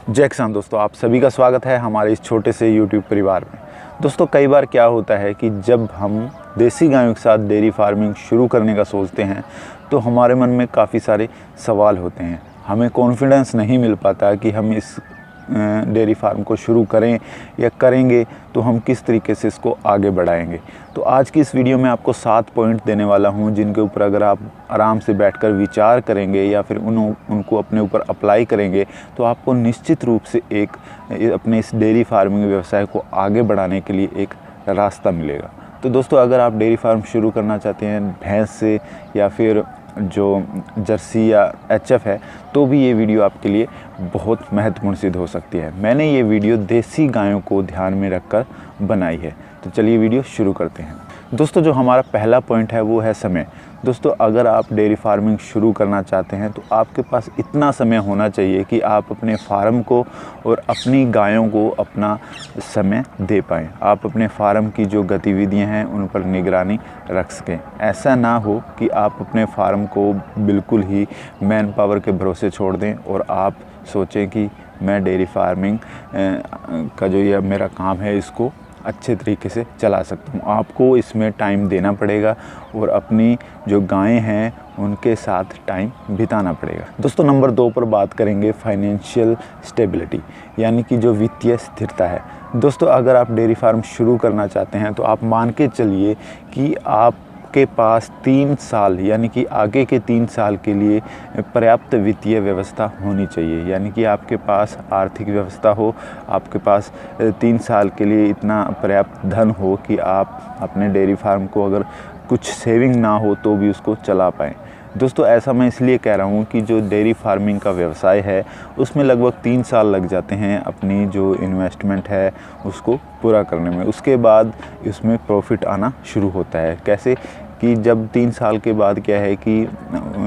जय किसान दोस्तों, आप सभी का स्वागत है हमारे इस छोटे से YouTube परिवार में। दोस्तों, कई बार क्या होता है कि जब हम देसी गायों के साथ डेयरी फार्मिंग शुरू करने का सोचते हैं तो हमारे मन में काफ़ी सारे सवाल होते हैं। हमें कॉन्फिडेंस नहीं मिल पाता कि हम इस डेयरी फार्म को शुरू करें या करेंगे तो हम किस तरीके से इसको आगे बढ़ाएंगे। तो आज की इस वीडियो में आपको 7 पॉइंट देने वाला हूं, जिनके ऊपर अगर आप आराम से बैठकर विचार करेंगे या फिर उनको अपने ऊपर अप्लाई करेंगे तो आपको निश्चित रूप से अपने इस डेयरी फार्मिंग व्यवसाय को आगे बढ़ाने के लिए एक रास्ता मिलेगा। तो दोस्तों, अगर आप डेयरी फार्म शुरू करना चाहते हैं भैंस से या फिर जो जर्सी या एचएफ है, तो भी ये वीडियो आपके लिए बहुत महत्वपूर्ण सिद्ध हो सकती है। मैंने ये वीडियो देसी गायों को ध्यान में रखकर बनाई है। तो चलिए वीडियो शुरू करते हैं। दोस्तों, जो हमारा पहला पॉइंट है वो है समय। दोस्तों, अगर आप डेयरी फार्मिंग शुरू करना चाहते हैं तो आपके पास इतना समय होना चाहिए कि आप अपने फार्म को और अपनी गायों को अपना समय दे पाएँ। आप अपने फार्म की जो गतिविधियां हैं उन पर निगरानी रख सकें। ऐसा ना हो कि आप अपने फार्म को बिल्कुल ही मैन पावर के भरोसे छोड़ दें और आप सोचें कि मैं डेयरी फार्मिंग का जो ये मेरा काम है इसको अच्छे तरीके से चला सकता हूँ। आपको इसमें टाइम देना पड़ेगा और अपनी जो गायें हैं उनके साथ टाइम बिताना पड़ेगा। दोस्तों, नंबर 2 पर बात करेंगे फाइनेंशियल स्टेबिलिटी, यानी कि जो वित्तीय स्थिरता है। दोस्तों, अगर आप डेयरी फार्म शुरू करना चाहते हैं तो आप मान के चलिए कि आपके पास 3 साल यानी कि आगे के 3 साल के लिए पर्याप्त वित्तीय व्यवस्था होनी चाहिए। यानी कि आपके पास आर्थिक व्यवस्था हो, आपके पास 3 साल के लिए इतना पर्याप्त धन हो कि आप अपने डेयरी फार्म को अगर कुछ सेविंग ना हो तो भी उसको चला पाएँ। दोस्तों, ऐसा मैं इसलिए कह रहा हूँ कि जो डेयरी फार्मिंग का व्यवसाय है उसमें लगभग 3 साल लग जाते हैं अपनी जो इन्वेस्टमेंट है उसको पूरा करने में। उसके बाद इसमें प्रॉफिट आना शुरू होता है। कैसे कि जब 3 साल के बाद क्या है कि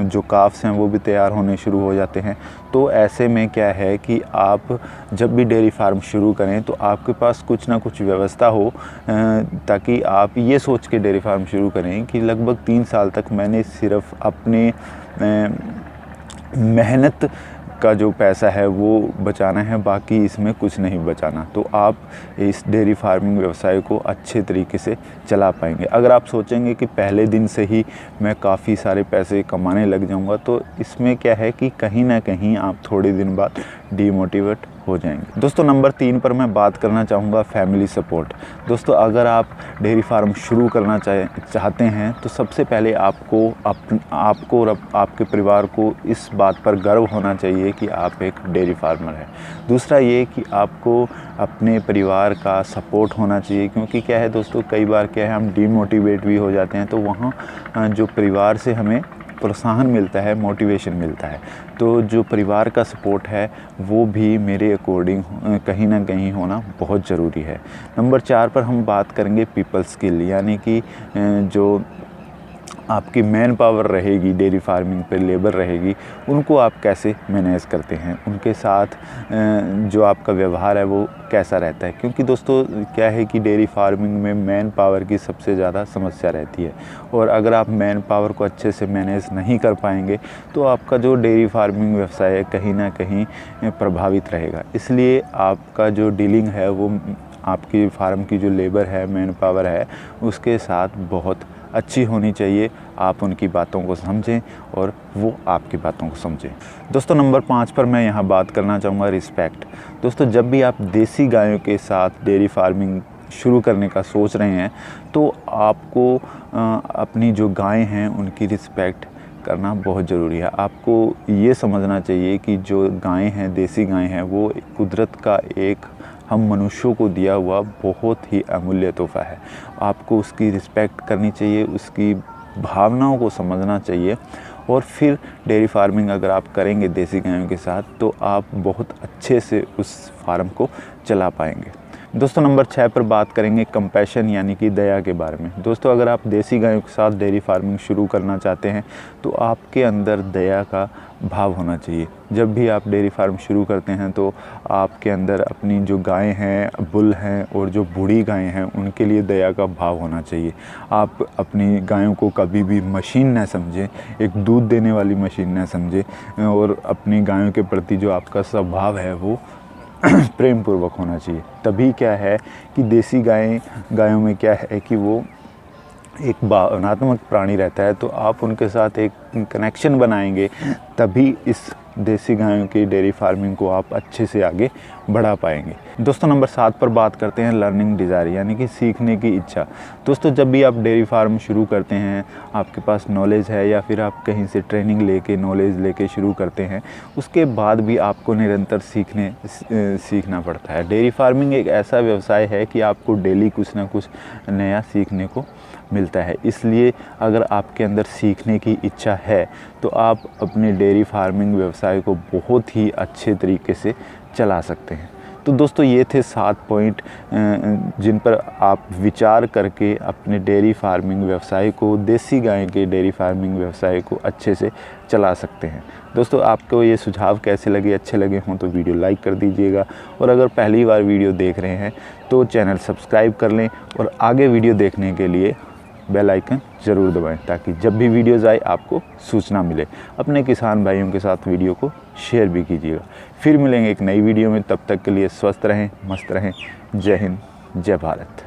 जो काफ्स हैं वो भी तैयार होने शुरू हो जाते हैं। तो ऐसे में क्या है कि आप जब भी डेयरी फार्म शुरू करें तो आपके पास कुछ ना कुछ व्यवस्था हो, ताकि आप ये सोच के डेयरी फार्म शुरू करें कि लगभग 3 साल तक मैंने सिर्फ अपने मेहनत का जो पैसा है वो बचाना है, बाकी इसमें कुछ नहीं बचाना। तो आप इस डेयरी फार्मिंग व्यवसाय को अच्छे तरीके से चला पाएंगे। अगर आप सोचेंगे कि पहले दिन से ही मैं काफ़ी सारे पैसे कमाने लग जाऊंगा तो इसमें क्या है कि कहीं ना कहीं आप थोड़े दिन बाद डीमोटिवेट हो जाएंगे। दोस्तों, नंबर 3 पर मैं बात करना चाहूँगा फैमिली सपोर्ट। दोस्तों, अगर आप डेयरी फार्म शुरू करना चाहते हैं तो सबसे पहले आपको और आपके परिवार को इस बात पर गर्व होना चाहिए कि आप एक डेयरी फार्मर हैं। दूसरा ये कि आपको अपने परिवार का सपोर्ट होना चाहिए, क्योंकि क्या है दोस्तों, कई बार क्या है हम डीमोटिवेट भी हो जाते हैं तो वहाँ जो परिवार से हमें प्रोत्साहन मिलता है, मोटिवेशन मिलता है। तो जो परिवार का सपोर्ट है वो भी मेरे अकॉर्डिंग कहीं ना कहीं होना बहुत ज़रूरी है। नंबर 4 पर हम बात करेंगे पीपल स्किल, यानी कि जो आपकी मैन पावर रहेगी डेयरी फार्मिंग पे, लेबर रहेगी, उनको आप कैसे मैनेज करते हैं, उनके साथ जो आपका व्यवहार है वो कैसा रहता है। क्योंकि दोस्तों क्या है कि डेयरी फार्मिंग में मैन पावर की सबसे ज़्यादा समस्या रहती है, और अगर आप मैन पावर को अच्छे से मैनेज नहीं कर पाएंगे तो आपका जो डेयरी फार्मिंग व्यवसाय है कहीं ना कहीं प्रभावित रहेगा। इसलिए आपका जो डीलिंग है वो आपकी फार्म की जो लेबर है, मैन पावर है, उसके साथ बहुत अच्छी होनी चाहिए। आप उनकी बातों को समझें और वो आपकी बातों को समझें। दोस्तों, नंबर 5 पर मैं यहाँ बात करना चाहूँगा रिस्पेक्ट। दोस्तों, जब भी आप देसी गायों के साथ डेयरी फार्मिंग शुरू करने का सोच रहे हैं तो आपको अपनी जो गायें हैं उनकी रिस्पेक्ट करना बहुत ज़रूरी है। आपको ये समझना चाहिए कि जो गायें हैं, देसी गायें हैं, वो कुदरत का एक हम मनुष्यों को दिया हुआ बहुत ही अमूल्य तोहफ़ा है। आपको उसकी रिस्पेक्ट करनी चाहिए, उसकी भावनाओं को समझना चाहिए, और फिर डेयरी फार्मिंग अगर आप करेंगे देसी गायों के साथ तो आप बहुत अच्छे से उस फार्म को चला पाएंगे। दोस्तों, नंबर 6 पर बात करेंगे कंपैशन, यानी कि दया के बारे में। दोस्तों, अगर आप देसी गायों के साथ डेयरी फार्मिंग शुरू करना चाहते हैं तो आपके अंदर दया का भाव होना चाहिए। जब भी आप डेयरी फार्म शुरू करते हैं तो आपके अंदर अपनी जो गायें हैं, बुल हैं और जो बूढ़ी गायें हैं उनके लिए दया का भाव होना चाहिए। आप अपनी गायों को कभी भी मशीन न समझें, एक दूध देने वाली मशीन न समझें, और अपनी गायों के प्रति जो आपका स्वभाव है वो प्रेम पूर्वक होना चाहिए। तभी क्या है कि देसी गायों में क्या है कि वो एक भावनात्मक प्राणी रहता है, तो आप उनके साथ एक कनेक्शन बनाएंगे, तभी इस देसी गायों की डेयरी फार्मिंग को आप अच्छे से आगे बढ़ा पाएंगे। दोस्तों नंबर 7 पर बात करते हैं लर्निंग डिज़ायर, यानी कि सीखने की इच्छा। दोस्तों जब भी आप डेयरी फार्म शुरू करते हैं, आपके पास नॉलेज है या फिर आप कहीं से ट्रेनिंग लेके नॉलेज लेके शुरू करते हैं, उसके बाद भी आपको निरंतर सीखना पड़ता है। डेयरी फार्मिंग एक ऐसा व्यवसाय है कि आपको डेली कुछ ना कुछ नया सीखने को मिलता है। इसलिए अगर आपके अंदर सीखने की इच्छा है तो आप अपने डेयरी फार्मिंग व्यवसाय को बहुत ही अच्छे तरीके से चला सकते हैं। तो दोस्तों ये थे 7 पॉइंट जिन पर आप विचार करके अपने डेयरी फार्मिंग व्यवसाय को, देसी गाय के डेयरी फार्मिंग व्यवसाय को अच्छे से चला सकते हैं। दोस्तों आपको ये सुझाव कैसे लगे, अच्छे लगे हों तो वीडियो लाइक कर दीजिएगा, और अगर पहली बार वीडियो देख रहे हैं तो चैनल सब्सक्राइब कर लें, और आगे वीडियो देखने के लिए बेल आइकन ज़रूर दबाएं, ताकि जब भी वीडियोज़ आए आपको सूचना मिले। अपने किसान भाइयों के साथ वीडियो को शेयर भी कीजिएगा। फिर मिलेंगे एक नई वीडियो में, तब तक के लिए स्वस्थ रहें, मस्त रहें। जय हिंद, जय भारत।